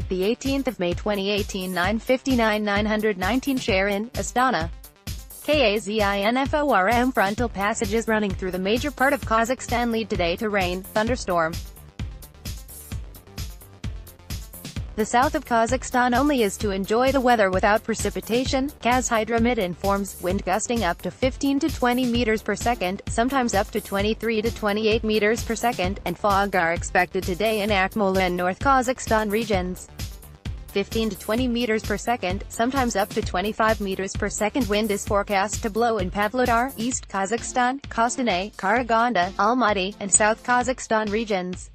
The 18th of May 2018, 9:59, 919 share in ASTANA. KAZINFORM frontal passages running through the major part of Kazakhstan lead today to rain, thunderstorm. The south of Kazakhstan only is to enjoy the weather without precipitation. Kazhydromet informs, wind gusting up to 15 to 20 meters per second, sometimes up to 23 to 28 meters per second, and fog are expected today in Akmola and North Kazakhstan regions. 15 to 20 meters per second, sometimes up to 25 meters per second wind is forecast to blow in Pavlodar, East Kazakhstan, Kostanay, Karaganda, Almaty, and South Kazakhstan regions.